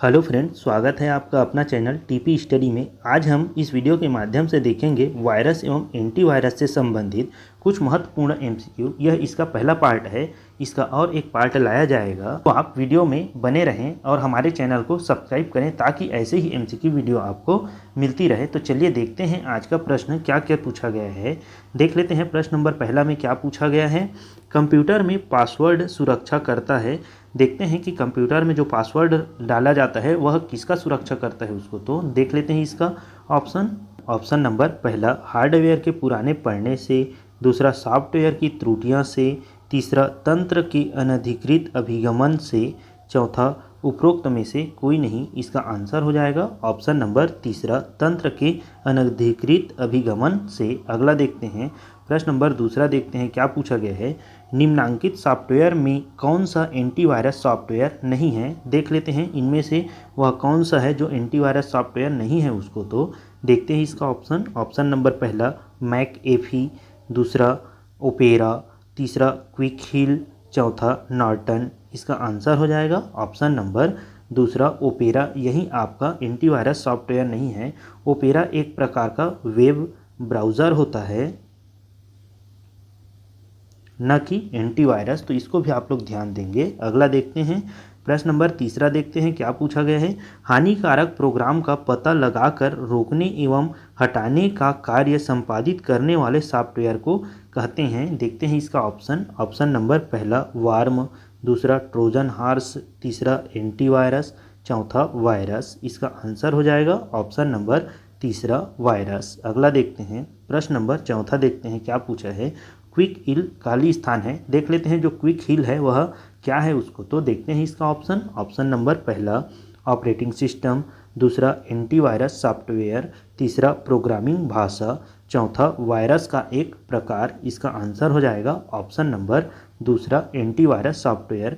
Hello friend, स्वागत है आपका अपना चैनल टीपी स्टडी में। आज हम इस वीडियो के माध्यम से देखेंगे वायरस एवं एंटीवायरस से संबंधित कुछ महत्वपूर्ण एमसीक्यू। यह इसका पहला पार्ट है, इसका और एक पार्ट लाया जाएगा। तो आप वीडियो में बने रहें और हमारे चैनल को सब्सक्राइब करें ताकि ऐसे ही एमसीक्यू वीडियो आपको मिलती रहे। तो चलिए देखते हैं आज का प्रश्न क्या क्या पूछा गया है। देख लेते हैं प्रश्न नंबर पहला में क्या पूछा गया है। कंप्यूटर में पासवर्ड सुरक्षा करता है। देखते हैं कि कंप्यूटर में जो पासवर्ड डाला जाता है वह किसका सुरक्षा करता है उसको। तो देख लेते हैं इसका ऑप्शन नंबर पहला हार्डवेयर के पुराने पढ़ने से, दूसरा सॉफ्टवेयर की त्रुटियां से, तीसरा तंत्र के अनधिकृत अभिगमन से, चौथा उपरोक्त में से कोई नहीं। इसका आंसर हो जाएगा ऑप्शन नंबर तीसरा तंत्र के अनधिकृत अभिगमन से। अगला देखते हैं प्रश्न नंबर दूसरा, देखते हैं क्या पूछा गया है। निम्नांकित सॉफ्टवेयर में कौन सा एंटीवायरस सॉफ्टवेयर नहीं है। देख लेते हैं इनमें से वह कौन सा है जो एंटीवायरस सॉफ्टवेयर नहीं है उसको। तो देखते हैं इसका ऑप्शन नंबर पहला मैकएफी, दूसरा ओपेरा, तीसरा क्विक हिल, चौथा नॉर्टन। इसका आंसर हो जाएगा ऑप्शन नंबर दूसरा ओपेरा। यही आपका एंटीवायरस सॉफ्टवेयर नहीं है। ओपेरा एक प्रकार का वेब ब्राउज़र होता है, न कि एंटीवायरस। तो इसको भी आप लोग ध्यान देंगे। अगला देखते हैं प्रश्न नंबर तीसरा, देखते हैं क्या पूछा गया है। हानिकारक प्रोग्राम का पता लगाकर रोकने एवं हटाने का कार्य संपादित करने वाले सॉफ्टवेयर को कहते हैं। देखते हैं इसका ऑप्शन नंबर पहला वार्म, दूसरा ट्रोजन हॉर्स, तीसरा एंटीवायरस, चौथा वायरस। इसका आंसर हो जाएगा ऑप्शन नंबर तीसरा वायरस। अगला देखते हैं प्रश्न नंबर चौथा, देखते हैं क्या पूछा है। क्विक हिल खाली स्थान है। देख लेते हैं जो क्विक हिल है वह क्या है उसको। तो देखते हैं इसका ऑप्शन नंबर पहला ऑपरेटिंग सिस्टम, दूसरा एंटीवायरस सॉफ्टवेयर, तीसरा प्रोग्रामिंग भाषा, चौथा वायरस का एक प्रकार। इसका आंसर हो जाएगा ऑप्शन नंबर दूसरा एंटीवायरस सॉफ्टवेयर।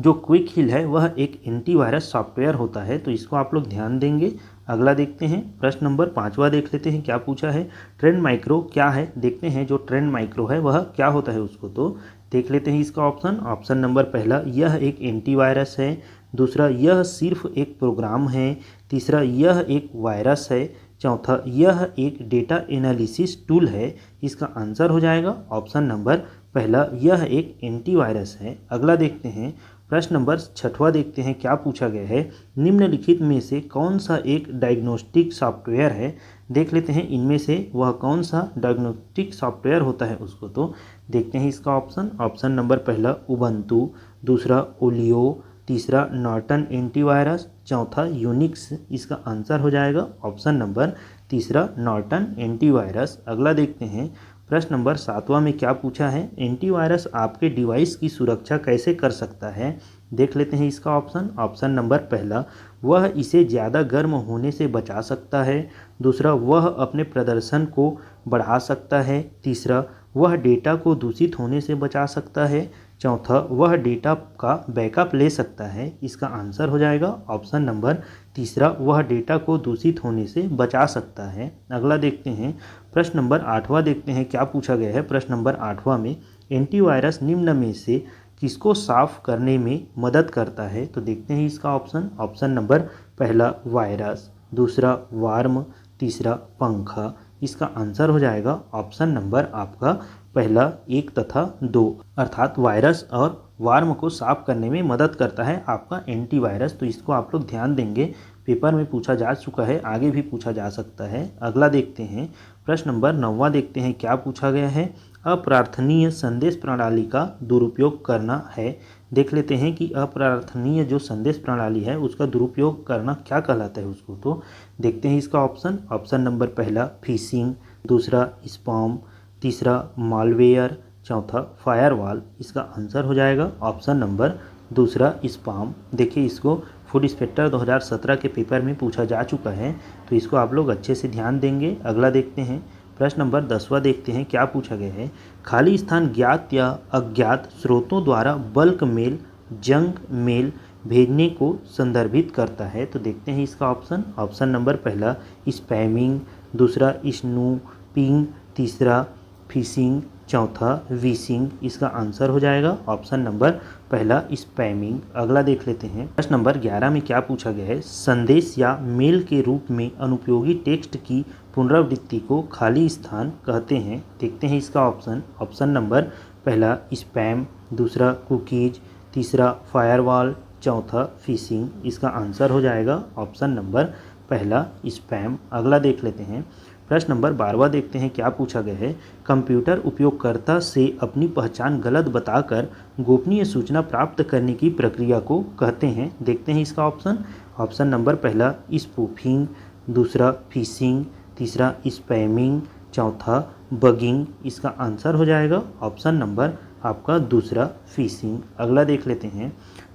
जो क्विक हिल है वह एक एंटीवायरस सॉफ्टवेयर होता है, तो इसको आप लोग ध्यान देंगे। अगला देखते हैं प्रश्न नंबर पाँचवा, देख लेते हैं क्या पूछा है। ट्रेंड माइक्रो क्या है। देखते हैं जो ट्रेंड माइक्रो है वह क्या होता है उसको। तो देख लेते हैं इसका ऑप्शन नंबर पहला यह एक एंटीवायरस है, दूसरा यह सिर्फ एक प्रोग्राम है, तीसरा यह एक वायरस है, चौथा यह एक डेटा एनालिसिस टूल है। इसका आंसर हो जाएगा ऑप्शन नंबर पहला यह एक एंटीवायरस है। अगला देखते हैं प्रश्न नंबर छठवां, देखते हैं क्या पूछा गया है। निम्नलिखित में से कौन सा एक डायग्नोस्टिक सॉफ्टवेयर है। देख लेते हैं इनमें से वह कौन सा डायग्नोस्टिक सॉफ्टवेयर होता है उसको। तो देखते हैं इसका ऑप्शन नंबर पहला उबंटू, दूसरा ओलियो, तीसरा नॉर्टन एंटीवायरस, चौथा यूनिक्स। इसका आंसर हो जाएगा ऑप्शन नंबर तीसरा नॉर्टन एंटीवायरस। अगला देखते हैं प्रश्न नंबर सातवां में क्या पूछा है। एंटीवायरस आपके डिवाइस की सुरक्षा कैसे कर सकता है। देख लेते हैं इसका ऑप्शन नंबर पहला वह इसे ज़्यादा गर्म होने से बचा सकता है, दूसरा वह अपने प्रदर्शन को बढ़ा सकता है, तीसरा वह डेटा को दूषित होने से बचा सकता है, चौथा वह डेटा का बैकअप ले सकता है। इसका आंसर हो जाएगा ऑप्शन नंबर तीसरा वह डेटा को दूषित होने से बचा सकता है। अगला देखते हैं प्रश्न नंबर आठवां, देखते हैं क्या पूछा गया है। प्रश्न नंबर आठवां में एंटीवायरस निम्न में से किसको साफ करने में मदद करता है। तो देखते हैं इसका ऑप्शन नंबर पहला वायरस, दूसरा वार्म, तीसरा पंखा। इसका आंसर हो जाएगा ऑप्शन नंबर आपका पहला 1 तथा 2, अर्थात वायरस और वार्म को साफ करने में मदद करता है आपका एंटीवायरस। तो इसको आप लोग ध्यान देंगे, पेपर में पूछा जा चुका है, आगे भी पूछा जा सकता है। अगला देखते हैं प्रश्न नंबर 9वां, देखते हैं क्या पूछा गया है। अप्रार्थनीय संदेश प्रणाली का दुरुपयोग करना है। देख लेते हैं कि अप्रार्थनीय जो संदेश प्रणाली है उसका दुरुपयोग करना क्या कहलाता है उसको। तो देखते हैं इसका ऑप्शन नंबर पहला फिशिंग, दूसरा स्पैम, तीसरा मालवेयर, चौथा फायरवॉल। इसका आंसर हो जाएगा ऑप्शन नंबर दूसरा स्पैम। देखिए इसको फूड इंस्पेक्टर 2017 के पेपर में पूछा जा चुका है, तो इसको आप लोग अच्छे से ध्यान देंगे। अगला देखते हैं प्रश्न नंबर 10वां, देखते हैं क्या पूछा गया है। खाली स्थान ज्ञात या अज्ञात स्रोतों द्वारा बल्क मेल, जंक मेल भेजने को संदर्भित करता है। तो देखते हैं इसका ऑप्शन नंबर पहला स्पैमिंग, दूसरा स्नूपिंग, तीसरा फिशिंग, चौथा विशिंग। इसका आंसर हो जाएगा ऑप्शन नंबर पहला स्पैमिंग। अगला देख लेते हैं प्रश्न नंबर 11 में क्या पूछा गया है, संदेश या मेल के रूप में अनुपयोगी टेक्स्ट की पुनरावृत्ति को खाली स्थान कहते हैं। देखते हैं इसका ऑप्शन नंबर पहला स्पैम, दूसरा कुकीज, तीसरा फायरवॉल, चौथा फिशिंग। इसका आंसर हो जाएगा ऑप्शन नंबर पहला स्पैम। अगला देख लेते हैं प्रश्न नंबर 12 देखते हैं क्या पूछा गया है, कंप्यूटर उपयोगकर्ता से अपनी पहचान गलत बताकर गोपनीय सूचना प्राप्त करने की प्रक्रिया को कहते हैं। देखते हैं इसका ऑप्शन नंबर पहला स्पूफिंग, दूसरा फिशिंग, तीसरा स्पैमिंग, चौथा बगिंग। इसका आंसर हो जाएगा ऑप्शन नंबर आपका दूसरा फिशिंग। अगला देख लेते हैं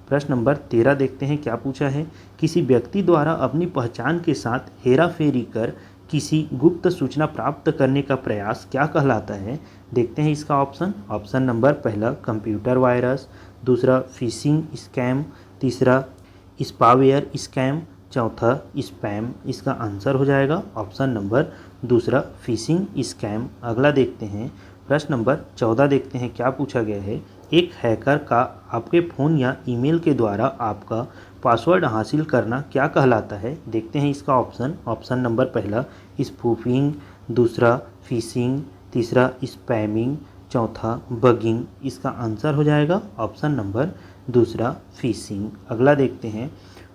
प्रश्न नंबर 13 देखते हैं क्या पूछा है, किसी व्यक्ति द्वारा अपनी पहचान के साथ हेराफेरी कर किसी गुप्त सूचना प्राप्त करने का प्रयास क्या कहलाता है। देखते हैं इसका ऑप्शन नंबर पहला कंप्यूटर वायरस, दूसरा फिशिंग स्कैम, तीसरा स्पावेयर स्कैम, चौथा स्पैम। इसका आंसर हो जाएगा ऑप्शन नंबर दूसरा फिशिंग स्कैम। अगला देखते हैं प्रश्न नंबर 14 देखते हैं क्या पूछा गया है, एक हैकर का आपके फ़ोन या ईमेल के द्वारा आपका पासवर्ड हासिल करना क्या कहलाता है। देखते हैं इसका ऑप्शन नंबर पहला स्पूफिंग, दूसरा फिशिंग, तीसरा स्पैमिंग, चौथा बगिंग। इसका आंसर हो जाएगा ऑप्शन नंबर दूसरा फिशिंग। अगला देखते हैं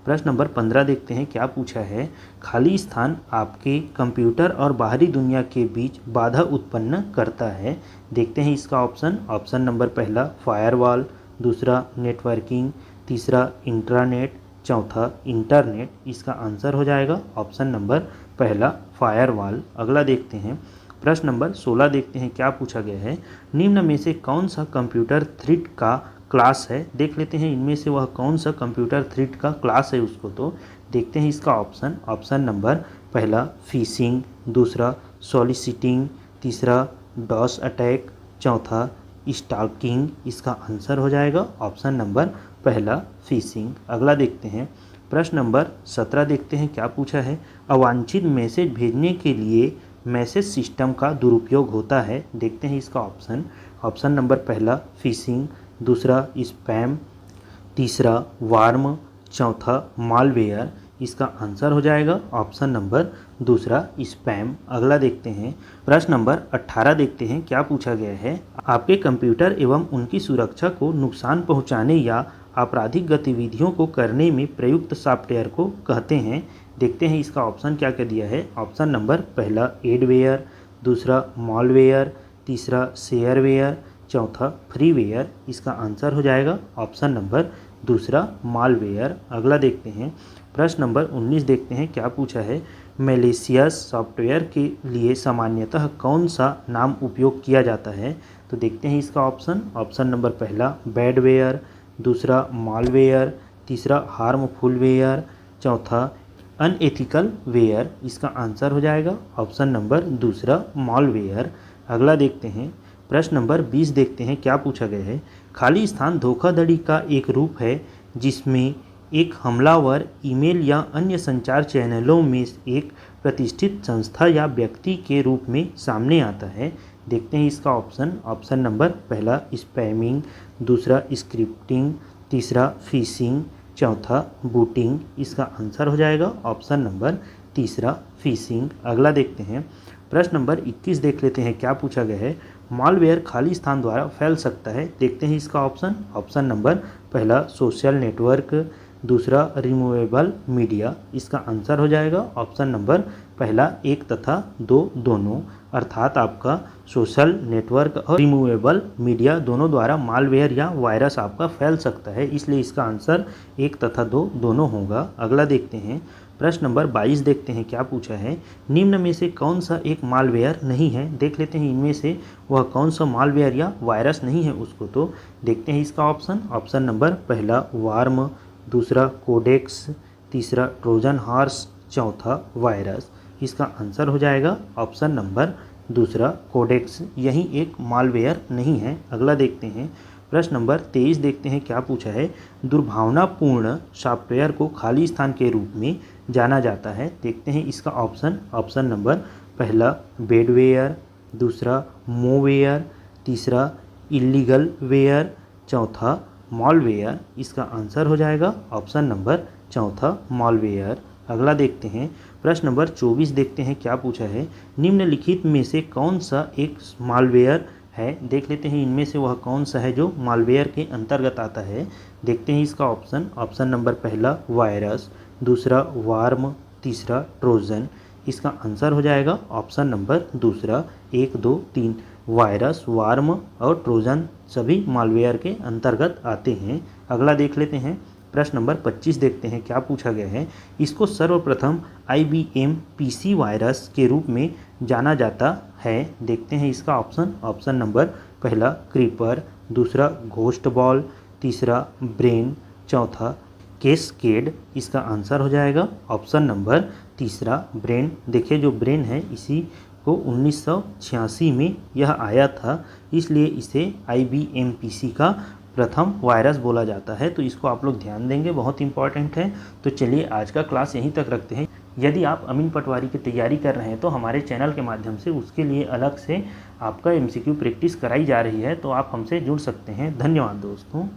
प्रश्न नंबर 15 देखते हैं क्या पूछा है, खाली स्थान आपके कंप्यूटर और बाहरी दुनिया के बीच बाधा उत्पन्न करता है। देखते हैं इसका ऑप्शन नंबर पहला फायरवॉल, दूसरा नेटवर्किंग, तीसरा इंट्रानेट, चौथा इंटरनेट। इसका आंसर हो जाएगा ऑप्शन नंबर पहला फायरवॉल। अगला देखते हैं प्रश्न नंबर 16 देखते हैं क्या पूछा गया है, निम्न में से कौन सा कंप्यूटर थ्रेड का क्लास है। देख लेते हैं इनमें से वह कौन सा कंप्यूटर थ्रेड का क्लास है उसको। तो देखते हैं इसका ऑप्शन नंबर पहला फिशिंग, दूसरा सॉलिसिटिंग, तीसरा डॉस अटैक, चौथा स्टॉकिंग। इसका आंसर हो जाएगा ऑप्शन नंबर पहला फिशिंग। अगला देखते हैं प्रश्न नंबर 17 देखते हैं क्या पूछा है, अवांछित मैसेज भेजने के लिए मैसेज सिस्टम का दुरुपयोग होता है। देखते हैं इसका ऑप्शन नंबर पहला फिशिंग, दूसरा स्पैम, तीसरा वार्म, चौथा मालवेयर। इसका आंसर हो जाएगा ऑप्शन नंबर दूसरा स्पैम। अगला देखते हैं प्रश्न नंबर 18 देखते हैं क्या पूछा गया है, आपके कंप्यूटर एवं उनकी सुरक्षा को नुकसान पहुंचाने या आपराधिक गतिविधियों को करने में प्रयुक्त सॉफ्टवेयर को कहते हैं। देखते हैं इसका ऑप्शन क्या क्या दिया है। ऑप्शन नंबर पहला एडवेयर, दूसरा मॉलवेयर, तीसरा शेयरवेयर, चौथा फ्रीवेयर। इसका आंसर हो जाएगा ऑप्शन नंबर दूसरा मालवेयर। अगला देखते हैं प्रश्न नंबर 19 देखते हैं क्या पूछा है, मैलिशियस सॉफ्टवेयर के लिए सामान्यतः कौन सा नाम उपयोग किया जाता है। तो देखते हैं इसका ऑप्शन नंबर पहला बैडवेयर, दूसरा मालवेयर, तीसरा हार्मफुलवेयर, चौथा अनएथिकल वेयर। इसका आंसर हो जाएगा ऑप्शन नंबर दूसरा मालवेयर। अगला देखते हैं प्रश्न नंबर 20 देखते हैं क्या पूछा गया है, खाली स्थान धोखाधड़ी का एक रूप है जिसमें एक हमलावर ईमेल या अन्य संचार चैनलों में एक प्रतिष्ठित संस्था या व्यक्ति के रूप में सामने आता है। देखते हैं इसका ऑप्शन नंबर पहला स्पैमिंग, दूसरा स्क्रिप्टिंग, तीसरा फिशिंग, चौथा बूटिंग। इसका आंसर हो जाएगा ऑप्शन नंबर तीसरा फिशिंग। अगला देखते हैं प्रश्न नंबर 21 देख लेते हैं क्या पूछा गया है, मालवेयर खाली स्थान द्वारा फैल सकता है। देखते हैं इसका ऑप्शन नंबर पहला सोशल नेटवर्क, दूसरा रिमूवेबल मीडिया। इसका आंसर हो जाएगा ऑप्शन नंबर पहला 1 तथा 2 दोनों, अर्थात आपका सोशल नेटवर्क और रिमूवेबल मीडिया दोनों द्वारा मालवेयर या वायरस आपका फैल सकता है, इसलिए इसका आंसर 1 तथा 2 दोनों होगा। अगला देखते हैं प्रश्न नंबर 22 देखते हैं क्या पूछा है, निम्न में से कौन सा एक मालवेयर नहीं है। देख लेते हैं इनमें से वह कौन सा मालवेयर या वायरस नहीं है उसको। तो देखते हैं इसका ऑप्शन नंबर पहला वार्म, दूसरा कोडेक्स, तीसरा ट्रोजन हॉर्स, चौथा वायरस। इसका आंसर हो जाएगा ऑप्शन नंबर दूसरा कोडेक्स, यही एक मालवेयर नहीं है। अगला देखते हैं प्रश्न नंबर 23 देखते हैं क्या पूछा है, दुर्भावनापूर्ण सॉफ्टवेयर को खाली स्थान के रूप में जाना जाता है। देखते हैं इसका ऑप्शन नंबर पहला बेडवेयर, दूसरा मोवेयर, तीसरा इलीगल वेयर, चौथा मॉलवेयर, इसका आंसर हो जाएगा ऑप्शन नंबर चौथा मॉलवेयर। अगला देखते हैं प्रश्न नंबर 24 देखते हैं क्या पूछा है। निम्नलिखित में से कौन सा एक मालवेयर है, देख लेते हैं इनमें से वह कौन सा है जो मालवेयर के अंतर्गत आता है। देखते हैं इसका ऑप्शन नंबर पहला वायरस, दूसरा वार्म, तीसरा ट्रोजन। इसका आंसर हो जाएगा ऑप्शन नंबर दूसरा 1, 2, 3। वायरस, वार्म और ट्रोजन सभी मालवेयर के अंतर्गत आते हैं। अगला देख लेते हैं प्रश्न नंबर 25 देखते हैं क्या पूछा गया है। इसको सर्वप्रथम IBM PC वायरस के रूप में जाना जाता है। देखते हैं इसका ऑप्शन नंबर पहला क्रीपर, दूसरा घोस्ट बॉल, तीसरा ब्रेन, चौथा कैस्केड। इसका आंसर हो जाएगा ऑप्शन नंबर तीसरा ब्रेन। देखिए जो ब्रेन है इसी को 1986 में यह आया था, इसलिए इसे IBM PC का प्रथम वायरस बोला जाता है। तो इसको आप लोग ध्यान देंगे, बहुत इंपॉर्टेंट है। तो चलिए आज का क्लास यहीं तक रखते हैं। यदि आप अमीन पटवारी की तैयारी कर रहे हैं तो हमारे चैनल के माध्यम से उसके लिए अलग से आपका MCQ प्रैक्टिस कराई जा रही है, तो आप हमसे जुड़ सकते हैं। धन्यवाद दोस्तों।